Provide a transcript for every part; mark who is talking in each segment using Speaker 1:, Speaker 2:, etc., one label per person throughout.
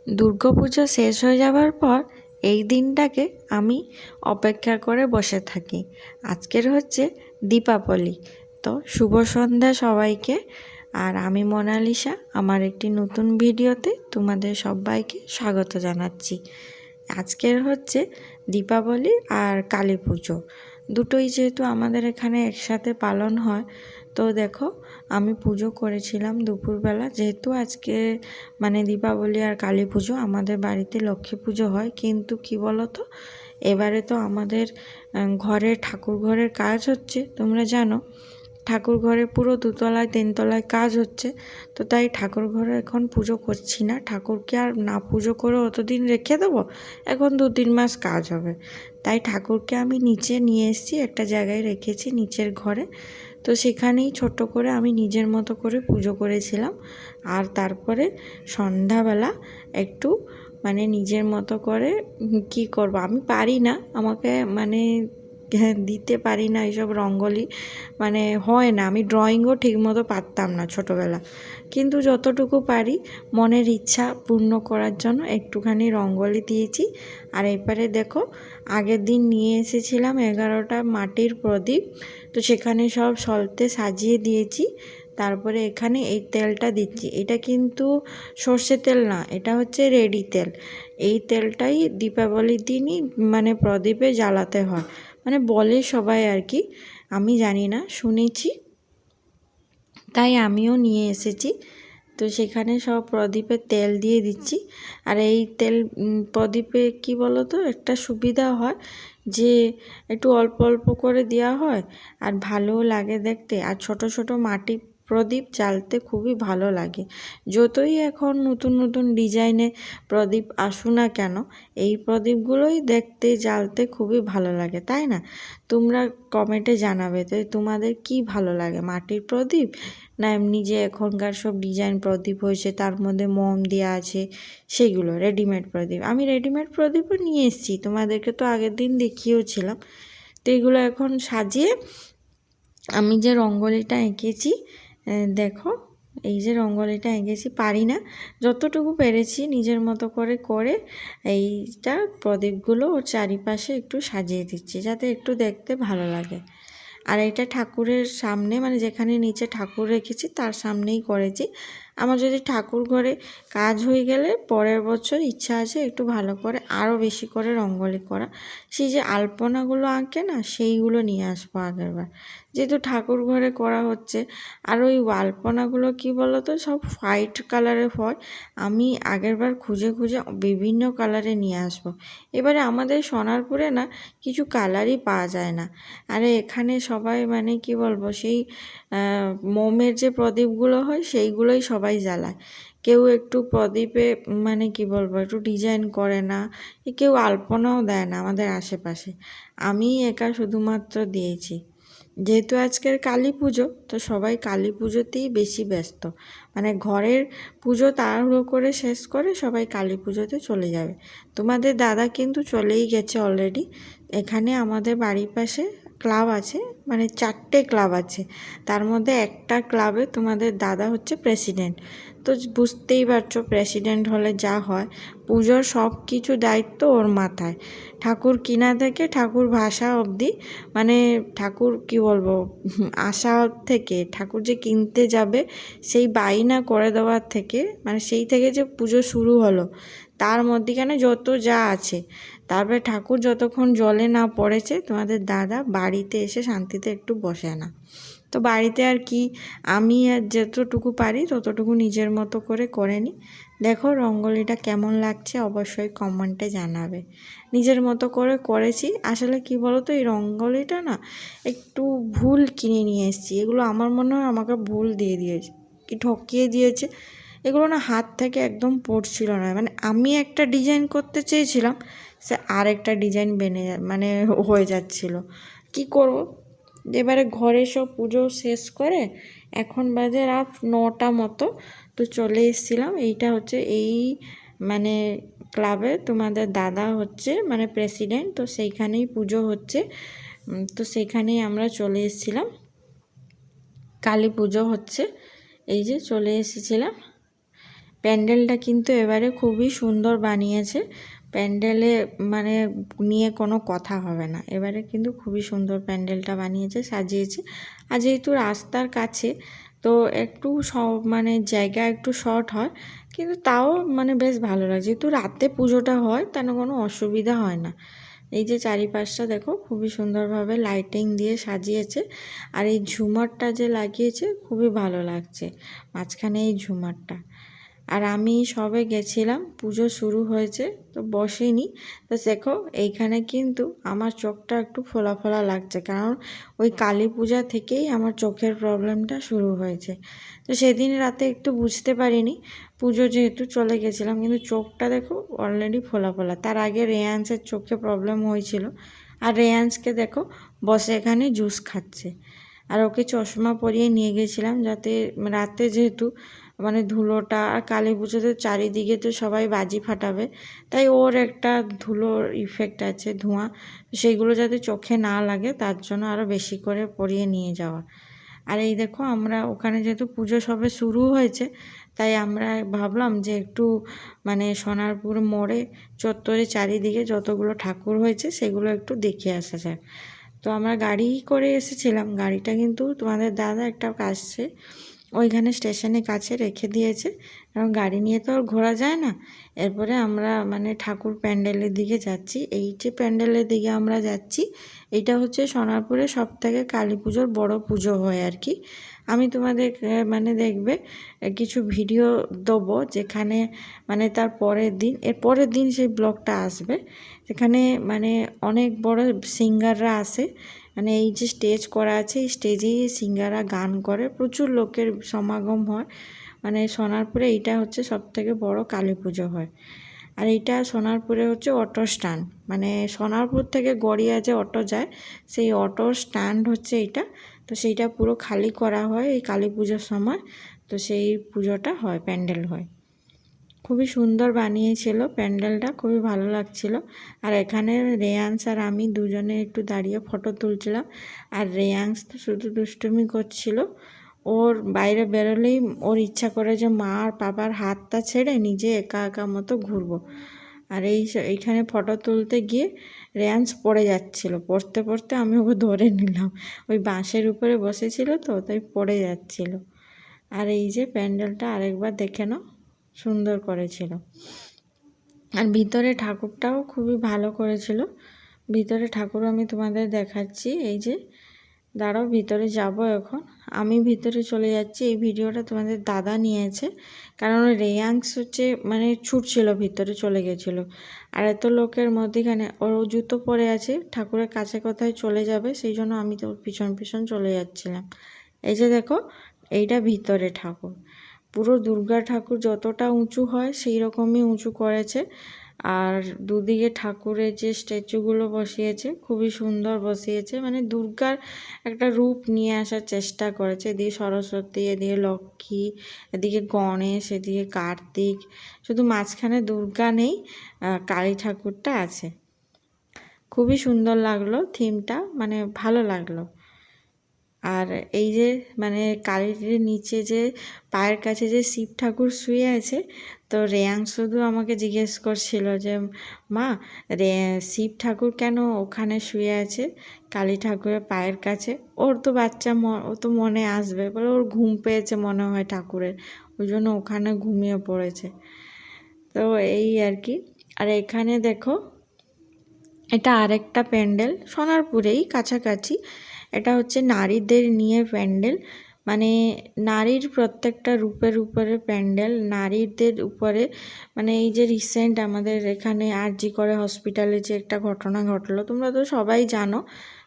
Speaker 1: দুর্গাপুজো শেষ হয়ে যাবার পর এই দিনটাকে আমি অপেক্ষা করে বসে থাকি। আজকের হচ্ছে দীপাবলি। তো শুভ সন্ধ্যা সবাইকে। আর আমি মোনালিসা, আমার একটি নতুন ভিডিওতে তোমাদের সবাইকে স্বাগত জানাচ্ছি। আজকের হচ্ছে দীপাবলি আর কালী পুজো, দুটোই যেহেতু আমাদের এখানে একসাথে পালন হয়। তো দেখো, আমি পুজো করেছিলাম দুপুরবেলা, যেহেতু আজকে দীপাবলি আর কালী পুজো, আমাদের বাড়িতে লক্ষ্মী পুজো হয়। কিন্তু কি বলো তো, এবারে তো আমাদের ঘরের ঠাকুর ঘরের কাজ হচ্ছে, তোমরা জানো। ঠাকুর ঘরে পুরো দুতলায় তিনতলায় কাজ হচ্ছে। তো তাই ঠাকুর ঘরে এখন পুজো করছি না। ঠাকুরকে আর না পুজো করে অতদিন রেখে দেবো, এখন 2-3 মাস কাজ হবে। তাই ঠাকুরকে আমি নিচে নিয়ে এসেছি, একটা জায়গায় রেখেছি নিচের ঘরে। তো সেখানেই ছোট্ট করে আমি নিজের মতো করে পুজো করেছিলাম। আর তারপরে সন্ধ্যাবেলা একটু নিজের মতো করে কি করব, আমি পারি না, আমাকে দিতে পারি না এইসব রঙ্গোলি, হয় না। আমি ড্রয়িংও ঠিকমতো পারতাম না ছোটোবেলা, কিন্তু যতটুকু পারি মনের ইচ্ছা পূর্ণ করার জন্য একটুখানি রঙ্গোলি দিয়েছি। আর এবারে দেখো, আগের দিন নিয়ে এসেছিলাম 11টা মাটির প্রদীপ, তো সেখানে সব সলতে সাজিয়ে দিয়েছি। তারপরে এখানে এই তেলটা দিচ্ছি, এটা কিন্তু সর্ষে তেল না, এটা হচ্ছে রেডি তেল। এই তেলটাই দীপাবলির দিনই প্রদীপে জ্বালাতে হয়, বলে সবাই আর কি, আমি জানি না, শুনেছি, তাই আমিও নিয়ে এসেছি। তো সেখানে সব প্রদীপে তেল দিয়ে দিচ্ছি। আর এই তেল প্রদীপে কি বলো তো, একটা সুবিধা হয় যে একটু অল্প অল্প করে দেওয়া হয়, আর ভালোও লাগে দেখতে। আর ছোট ছোট মাটি প্রদীপ জ্বালতে খুবই ভালো লাগে। যতই এখন নতুন নতুন ডিজাইনে প্রদীপ আসুক না কেন, এই প্রদীপগুলোই দেখতে জ্বালতে খুবই ভালো লাগে, তাই না? তোমরা কমেন্টে জানাবে তো তোমাদের কি ভালো লাগে, মাটির প্রদীপ না এমনি যে এখনকার সব ডিজাইন প্রদীপ হয়েছে তার মধ্যে মোম দেওয়া আছে সেগুলো, রেডিমেড প্রদীপ। আমি রেডিমেড প্রদীপও নিয়ে এসেছি, তোমাদেরকে তো আগের দিন দেখিয়েওছিলাম। তো এগুলো এখন সাজিয়ে আমি যে রঙ্গোলিটা এঁকেছি, দেখো এই যে রঙ্গোলিটা এঁকেছি, পারি না, যতটুকু পেরেছি নিজের মতো করে করে এইটা প্রদীপগুলো ওর চারিপাশে একটু সাজিয়ে দিচ্ছি, যাতে একটু দেখতে ভালো লাগে। আর এটা ঠাকুরের সামনে, যেখানে নিচে ঠাকুর রেখেছি তার সামনেই করেছি। আমার যদি ঠাকুর ঘরে কাজ হয়ে গেলে পরের বছর ইচ্ছা আছে একটু ভালো করে আরও বেশি করে রঙ্গোলি করা। সেই যে আলপনাগুলো আঁকে না, সেইগুলো নিয়ে আসবো আগেরবার, যেহেতু ঠাকুর ঘরে করা হচ্ছে। আর ওই আলপনাগুলো কি বলো তো, সব হোয়াইট কালারের হয়। আমি আগেরবার খুঁজে খুঁজে বিভিন্ন কালারে নিয়ে আসবো। এবারে আমাদের সোনারপুরে না কিছু কালারই পাওয়া যায় না। আরে এখানে সবাই কি বলবো, সেই মোমের যে প্রদীপগুলো হয় সেইগুলোই সবাই জ্বালায়। কেউ একটু প্রদীপে কি বলবো, একটু ডিজাইন করে না, কেউ আলপনাও দেয় না আমাদের আশেপাশে। আমি একা শুধুমাত্র দিয়েছি। যেহেতু আজকের কালী পুজো, তো সবাই কালী পুজোতেই বেশি ব্যস্ত, ঘরের পুজো তাড়াহুড়ো করে শেষ করে সবাই কালী পুজোতে চলে যাবে। তোমাদের দাদা কিন্তু চলেই গেছে অলরেডি। এখানে আমাদের বাড়ির পাশে ক্লাব আছে, 4টে ক্লাব আছে, তার মধ্যে একটা ক্লাবে তোমাদের দাদা হচ্ছে প্রেসিডেন্ট। তো বুঝতেই পারছো প্রেসিডেন্ট হলে যা হয়, পুজোর সব কিছু দায়িত্ব ওর মাথায়। ঠাকুর কিনা থেকে ঠাকুর ভাসা অবধি, ঠাকুর কি বলবো, আসা থেকে ঠাকুর যে কিনতে যাবে সেই বায়না করে দেওয়ার থেকে, সেই থেকে যে পুজো শুরু হলো তার মধ্যিখানে যত যা আছে, তারপরে ঠাকুর যতক্ষণ জলে না পড়েছে তোমাদের দাদা বাড়িতে এসে শান্তিতে একটু বসে না। তো বাড়িতে আর কি, আমি আর যতটুকু পারি ততটুকু নিজের মতো করে নিই। দেখো রঙ্গোলিটা কেমন লাগছে অবশ্যই কমেন্টে জানাবে। নিজের মতো করে করেছি। আসলে কি বলো তো, এই রঙ্গোলিটা না একটু ভুল কিনে নিয়ে এসেছি। এগুলো আমার মনে হয় আমাকে ভুল দিয়ে দিয়েছে, কি ঠকিয়ে দিয়েছে। এগুলো না হাত থেকে একদম পড়ছিল না, আমি একটা ডিজাইন করতে চেয়েছিলাম, সে আরেকটা ডিজাইন হয়ে যাচ্ছিল। কি করব। এবারে ঘরে সব পুজো শেষ করে এখন বাজে রাত 9টা মতো, তো চলে এসেছিলাম। এইটা হচ্ছে এই ক্লাবে তোমাদের দাদা হচ্ছে প্রেসিডেন্ট, তো সেইখানেই পুজো হচ্ছে। তো সেইখানেই আমরা চলে এসেছিলাম, কালী পুজো হচ্ছে, এই যে চলে এসেছিলাম। প্যান্ডেলটা কিন্তু এবারে খুবই সুন্দর বানিয়েছে। প্যান্ডেলে মানে নিয়ে কোনো কথা হবে না, এবারে কিন্তু খুবই সুন্দর প্যান্ডেলটা বানিয়েছে, সাজিয়েছে। আর যেহেতু রাস্তার কাছে তো একটু মানে জায়গা একটু শর্ট হয়, কিন্তু তাও মানে বেশ ভালো লাগে। যেহেতু রাতে পুজোটা হয় তার কোনো অসুবিধা হয় না। এই যে চারিপাশটা দেখো খুবই সুন্দরভাবে লাইটিং দিয়ে সাজিয়েছে। আর এই ঝুমারটা যে লাগিয়েছে খুবই ভালো লাগছে, মাঝখানে এই ঝুমারটা। আর আমি সবে গেছিলাম, পুজো শুরু হয়েছে তো বসিনি। তো দেখো এইখানে কিন্তু আমার চোখটা একটু ফোলা ফোলা লাগছে, কারণ ওই কালী পূজা থেকেই আমার চোখের প্রবলেমটা শুরু হয়েছে। তো সেদিন রাতে একটু বুঝতে পারিনি, পুজো যেহেতু চলে গেছিলাম, কিন্তু চোখটা দেখো অলরেডি ফোলা ফোলা। তার আগে রেয়ান্সের চোখে প্রবলেম হয়েছিল, আর রেয়ান্সকে দেখো বসে এখানে জুস খাচ্ছে। আর ওকে চশমা পরিয়ে নিয়ে গেছিলাম, যাতে রাতে যেহেতু মানে ধুলোটা, আর কালী পুজোতে চারিদিকে তো সবাই বাজি ফাটাবে, তাই ওর একটা ধুলোর ইফেক্ট আছে, ধোঁয়া, সেইগুলো যাতে চোখে না লাগে তার জন্য আরও বেশি করে পরিয়ে নিয়ে যাওয়া। আর এই দেখো আমরা ওখানে যেহেতু পুজো সবে শুরু হয়েছে, তাই আমরা ভাবলাম যে একটু মানে সোনারপুর মোড়ে চত্বরে চারিদিকে যতগুলো ঠাকুর হয়েছে সেগুলো একটু দেখে আসা যায়। তো আমরা গাড়ি করে এসেছিলাম, গাড়িটা কিন্তু তোমাদের দাদা একটা কাছে ওইখানে স্টেশনের কাছে রেখে দিয়েছে, কারণ গাড়ি নিয়ে তো আর ঘোরা যায় না। এরপরে আমরা মানে ঠাকুর প্যান্ডেলের দিকে যাচ্ছি। এই যে প্যান্ডেলের দিকে আমরা যাচ্ছি, এইটা হচ্ছে সোনারপুরে সবথেকে কালী পুজোর বড় পুজো হয় আর কি। আমি তোমাদের মানে দেখবে কিছু ভিডিও দেবো, যেখানে মানে তার পরের দিন, এর পরের দিন সেই ব্লগটা আসবে, সেখানে মানে অনেক বড় সিঙ্গাররা আসে। মানে এই যে স্টেজ করা আছে, এই স্টেজেই সিঙ্গাররা গান করে, প্রচুর লোকের সমাগম হয়। মানে সোনারপুরে এইটা হচ্ছে সবথেকে বড় কালী পুজো হয়। আর এইটা সোনারপুরে হচ্ছে অটো স্ট্যান্ড, মানে সোনারপুর থেকে গড়িয়া যে অটো যায় সেই অটো স্ট্যান্ড হচ্ছে এইটা। তো সেইটা পুরো খালি করা হয় এই কালী পুজোর সময়, তো সেই পুজোটা হয়, প্যান্ডেল হয়। খুবই সুন্দর বানিয়েছিল প্যান্ডেলটা, খুবই ভালো লাগছিল। আর এখানে রেয়াংস আর আমি দুজনে একটু দাঁড়িয়ে ফটো তুলছিলাম। আর রেয়াংস তো শুধু দুষ্টুমি করছিল, ওর বাইরে বেরোলেই ওর ইচ্ছা করে যে মা আর বাবার হাতটা ছেড়ে নিজে একা একা মতো ঘুরবো। আর এইখানে ফটো তুলতে গিয়ে রেয়াংস পড়ে যাচ্ছিল, পড়তে পড়তে আমি ওকে ধরে নিলাম, ওই বাঁশের উপরে বসেছিল তো, তাই পড়ে যাচ্ছিল। আর এই যে প্যান্ডেলটা আরেকবার দেখে নাও, সুন্দর করেছিল। আর ভিতরে ঠাকুরটাও খুবই ভালো করেছিল। ভিতরে ঠাকুর আমি তোমাদের দেখাচ্ছি, এই যে দাঁড়াও ভিতরে যাব এখন। আমি ভিতরে চলে যাচ্ছি, এই ভিডিওটা তোমাদের দাদা নিয়েছে, কারণ রেয়াংস হচ্ছে মানে ছুটছিল, ভিতরে চলে গেছিলো। আর এত লোকের মধ্যেখানে ওর জুতো পরে আছে, ঠাকুরের কাছে কোথায় চলে যাবে, সেই জন্য আমি তো পিছন পিছন চলে যাচ্ছিলাম। এই যে দেখো এইটা ভিতরে ঠাকুর, পুরো দুর্গা ঠাকুর যতটা উঁচু হয় সেই রকমই উঁচু করেছে। আর দুদিকে ঠাকুরের যে স্ট্যাচুগুলো বসিয়েছে খুবই সুন্দর বসিয়েছে, মানে দুর্গার একটা রূপ নিয়ে আসার চেষ্টা করেছে। এদিকে সরস্বতী, এদিকে লক্ষ্মী, এদিকে গণেশ, এদিকে কার্তিক, শুধু মাঝখানে দুর্গা নেই, কালী ঠাকুরটা আছে। খুবই সুন্দর লাগলো থিমটা, মানে ভালো লাগলো। আর এই যে মানে কালীর নিচে যে পায়ের কাছে যে শিব ঠাকুর শুয়ে আছে, তো রেয়াংশ শুধু আমাকে জিজ্ঞেস করছিল যে মা শিব ঠাকুর কেন ওখানে শুয়ে আছে কালী ঠাকুরের পায়ের কাছে। ওর তো বাচ্চা, ও তো মনে আসবে, বলে ওর ঘুম পেয়েছে মনে হয় ঠাকুরের, ওই জন্য ওখানে ঘুমিয়ে পড়েছে। তো এই আর কি। আর এখানে দেখো এটা আরেকটা প্যান্ডেল, সোনারপুরেই কাছাকাছি। এটা হচ্ছে নারীদের নিয়ে প্যান্ডেল, মানে নারীর প্রত্যেকটা রূপের উপরে প্যান্ডেল, নারীদের উপরে। মানে এই যে রিসেন্ট আমাদের এখানে আরজি করে হসপিটালে যে একটা ঘটনা ঘটলো, তোমরা তো সবাই জানো,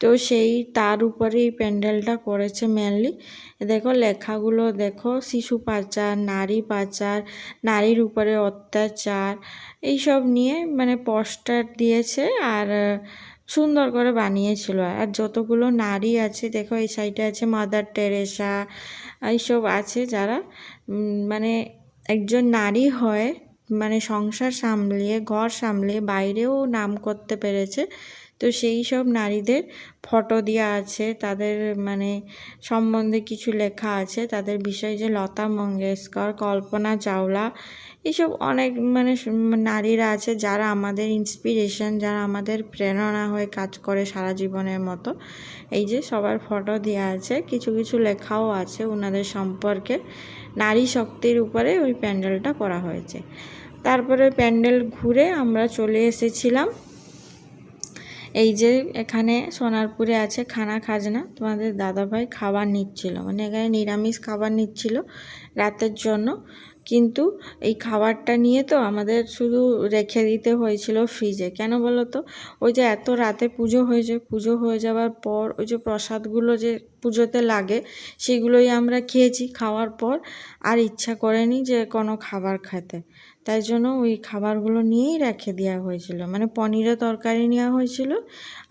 Speaker 1: তো সেই তার উপরে এই প্যান্ডেলটা করেছে মেনলি। দেখো লেখাগুলো দেখো, শিশু পাচার, নারী পাচার, নারীর উপরে অত্যাচার, এইসব নিয়ে মানে পোস্টার দিয়েছে, আর সুন্দর করে বানিয়েছিল। আর যতগুলো নারী আছে দেখো, এই সাইডে আছে মাদার টেরেসা, এইসব আছে যারা মানে একজন নারী হয়, মানে সংসার সামলিয়ে ঘর সামলিয়ে বাইরেও নাম করতে পেরেছে, তো সেই সব নারীদের ফটো দেওয়া আছে, তাদের মানে সম্বন্ধে কিছু লেখা আছে, তাদের বিষয় যে লতা মঙ্গেশকর, কল্পনা চাওলা, এইসব অনেক মানে নারীরা আছে যারা আমাদের ইন্সপিরেশন, যারা আমাদের প্রেরণা হয়ে কাজ করে সারা জীবনের মতো। এই যে সবার ফটো দেওয়া আছে, কিছু কিছু লেখাও আছে ওনাদের সম্পর্কে। নারী শক্তির উপরে ওই প্যান্ডেলটা করা হয়েছে। তারপরে প্যান্ডেল ঘুরে আমরা চলে এসেছিলাম এই যে এখানে সোনারপুরে আছে খানা খাজনা। তোমাদের দাদাভাই খাবার নিচ্ছিল, মানে এখানে নিরামিষ খাবার নিচ্ছিল রাতের জন্য, কিন্তু এই খাবারটা নিয়ে তো আমাদের শুধু রেখে দিতে হয়েছিল ফ্রিজে। কেন বলো তো, ওই যে এত রাতে পুজো হয়েছে, পুজো হয়ে যাওয়ার পর ওই যে প্রসাদগুলো যে পুজোতে লাগে সেগুলোই আমরা খেয়েছি। খাওয়ার পর আর ইচ্ছা করেনি যে কোনো খাবার খেতে, তাই জন্য ওই খাবারগুলো নিয়েই রেখে দেওয়া হয়েছিল। মানে পনিরের তরকারি নেওয়া হয়েছিল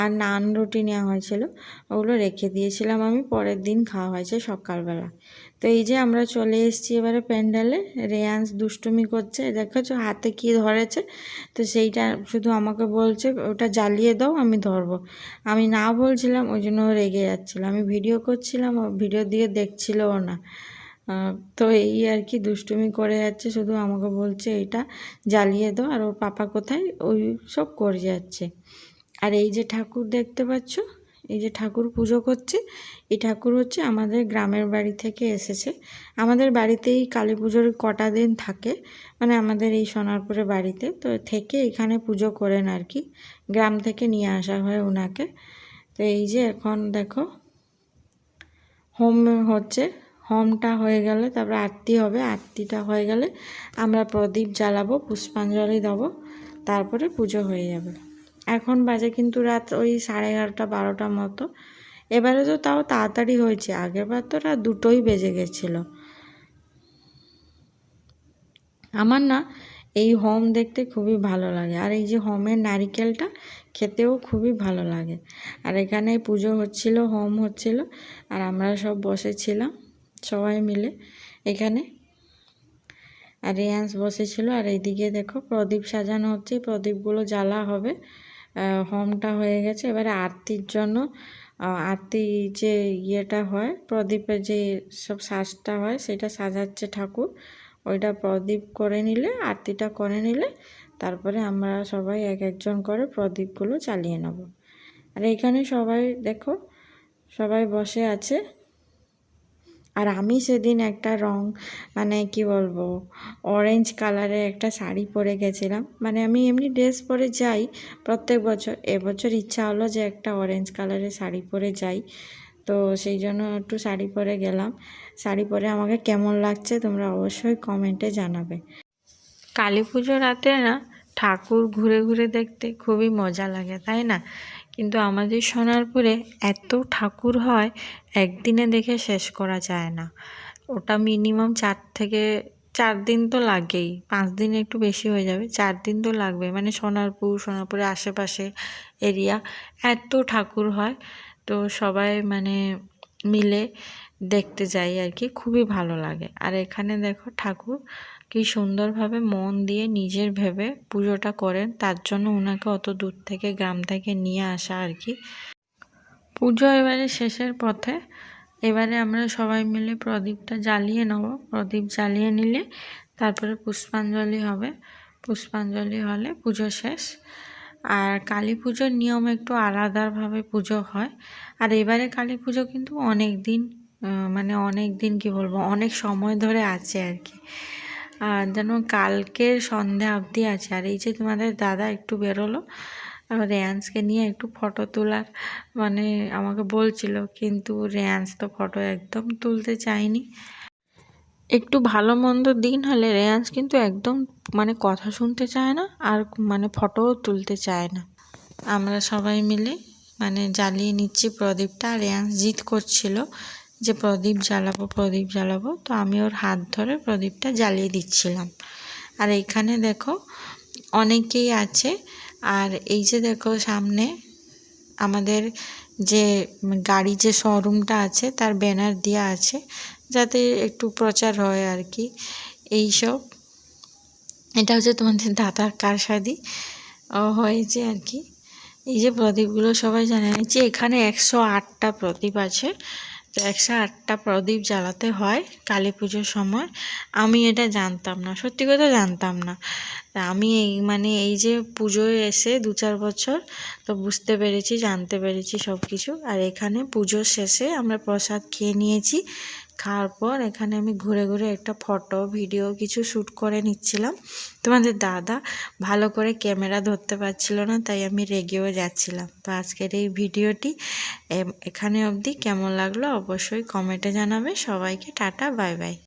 Speaker 1: আর নান রুটি নেওয়া হয়েছিল, ওগুলো রেখে দিয়েছিলাম আমি, পরের দিন খাওয়া হয়েছে সকালবেলা। তো এই যে আমরা চলে এসেছি এবারে প্যান্ডেলে। রেয়ান্স দুষ্টুমি করছে, দেখেছো হাতে কি ধরেছে, তো সেইটা শুধু আমাকে বলছে ওটা জ্বালিয়ে দাও, আমি ধরবো। আমি না বলছিলাম, ওই জন্য ও রেগে যাচ্ছিলো। আমি ভিডিও করছিলাম, ও ভিডিও দিয়ে দেখছিলও না। তো এই আর কি দুষ্টুমি করে যাচ্ছে, শুধু আমাকে বলছে এটা জ্বালিয়ে দাও, আর ওর পাপা কোথায় ওই সব করে যাচ্ছে। আর এই যে ঠাকুর দেখতে পাচ্ছ, এই যে ঠাকুর পুজো করছে, এই ঠাকুর হচ্ছে আমাদের গ্রামের বাড়ি থেকে এসেছে। আমাদের বাড়িতেই কালী পুজোর কটা দিন থাকে, মানে আমাদের এই সোনারপুরে বাড়িতে তো থেকে এখানে পুজো করেন আর কি, গ্রাম থেকে নিয়ে আসা হয় ওনাকে। তো এই যে এখন দেখো হোম হচ্ছে, হোমটা হয়ে গেলে তারপরে আরতি হবে। আরতিটা হয়ে গেলে আমরা প্রদীপ জ্বালাবো, পুষ্পাঞ্জলি দেবো, তারপরে পুজো হয়ে যাবে। এখন বাজে কিন্তু রাত ওই 11:30 12টার মতো। এবারে তো তাও তাড়াতাড়ি হয়েছে, আগেরবার তো রাত 2টোই বেজে গেছিলো। আমার না এই হোম দেখতে খুবই ভালো লাগে, আর এই যে হোমের নারিকেলটা খেতেও খুবই ভালো লাগে। আর এখানে পুজো হচ্ছিল, হোম হচ্ছিল, আর আমরা সব বসেছিলাম সবাই মিলে এখানে। আর রেয়ান্স বসেছিল, আর এইদিকে দেখো প্রদীপ সাজানো হচ্ছে, প্রদীপগুলো জ্বালা হবে। হোমটা হয়ে গেছে, এবারে আরতির জন্য আরতি যে ইয়েটা হয়, প্রদীপের যে সব সাজটা হয় সেটা সাজাচ্ছে ঠাকুর। ওইটা প্রদীপ করে নিলে, আরতিটা করে নিলে তারপরে আমরা সবাই এক একজন করে প্রদীপগুলো চালিয়ে নেব। আর এখানে সবাই দেখো সবাই বসে আছে। আর আমি সেদিন একটা রং মানে কি বলবো, অরেঞ্জ কালারের একটা শাড়ি পরে গেছিলাম। মানে আমি এমনি ড্রেস পরে যাই প্রত্যেক বছর, এবছর ইচ্ছা হলো যে একটা অরেঞ্জ কালারের শাড়ি পরে যাই, তো সেই জন্য একটু শাড়ি পরে গেলাম। শাড়ি পরে আমাকে কেমন লাগছে তোমরা অবশ্যই কমেন্টে জানাবে। কালী পুজো রাতে না ঠাকুর ঘুরে ঘুরে দেখতে খুবই মজা লাগে, তাই না? কিন্তু আমাদের সোনারপুরে এত ঠাকুর হয়, একদিনে দেখে শেষ করা যায় না। ওটা মিনিমাম 4 দিন তো লাগেই, 5 দিন একটু বেশি হয়ে যাবে, 4 দিন তো লাগবে। মানে সোনারপুরের আশেপাশে এরিয়া এত ঠাকুর হয়, তো সবাই মানে মিলে দেখতে যাই আর কি, খুবই ভালো লাগে। আর এখানে দেখো ঠাকুর কি সুন্দরভাবে মন দিয়ে নিজের ভেবে পুজোটা করেন, তার জন্য ওনাকে অত দূর থেকে গ্রাম থেকে নিয়ে আসা আর কি। পুজো এবারে শেষের পথে, এবারে আমরা সবাই মিলে প্রদীপটা জ্বালিয়ে নেব। প্রদীপ জ্বালিয়ে নিলে তারপরে পুষ্পাঞ্জলি হবে, পুষ্পাঞ্জলি হলে পুজো শেষ। আর কালী পুজোর নিয়ম একটু আলাদাভাবে পুজো হয়। আর এবারে কালী পুজো কিন্তু অনেক দিন, মানে অনেক দিন কি বলবো, অনেক সময় ধরে আছে আর কি, যেন কালকের সন্ধ্যা অবধি আছে। আর এই যে তোমাদের দাদা একটু বেরোলো রেয়ান্সকে নিয়ে একটু ফটো তোলার, মানে আমাকে বলছিল, কিন্তু রেয়ান্স তো ফটো একদম তুলতে চায়নি। একটু ভালো মন্দ দিন হলে রেয়ান্স কিন্তু একদম মানে কথা শুনতে চায় না, আর মানে ফটোও তুলতে চায় না। আমরা সবাই মিলে মানে জ্বালিয়ে নিচ্ছি প্রদীপটা, আর রেয়ান্স জিদ করছিল যে প্রদীপ জ্বালাবো, প্রদীপ জ্বালাবো, তো আমি ওর হাত ধরে প্রদীপটা জ্বালিয়ে দিচ্ছিলাম। আর এইখানে দেখো অনেকেই আছে। আর এই যে দেখো সামনে আমাদের যে গাড়ি যে শোরুমটা আছে তার ব্যানার দেওয়া আছে, যাতে একটু প্রচার হয় আর কি এইসব। এটা হচ্ছে তোমাদের দাদার কারসাদি হয়েছে আর কি। এই যে প্রদীপগুলো সবাই জানে যে এখানে 108টা প্রদীপ আছে। তো 108টা প্রদীপ জ্বালাতে হয় কালী পুজোর সময়। আমি এটা জানতাম না, সত্যি কথা জানতাম না। তা আমি এই যে পুজোয় এসে 2-4 বছর তো বুঝতে পেরেছি, জানতে পেরেছি সব কিছু। আর এখানে পুজোর শেষে আমরা প্রসাদ খেয়ে নিয়েছি। খাওয়ার পর এখানে আমি ঘুরে ঘুরে একটা ফটো ভিডিও কিছু শ্যুট করে নিচ্ছিলাম। তোমাদের দাদা ভালো করে ক্যামেরা ধরতে পারছিল না, তাই আমি রেগেও যাচ্ছিলাম। তো আজকের এই ভিডিওটি এখানে অবধি। কেমন লাগলো অবশ্যই কমেন্টে জানাবে। সবাইকে টাটা, বাই বাই।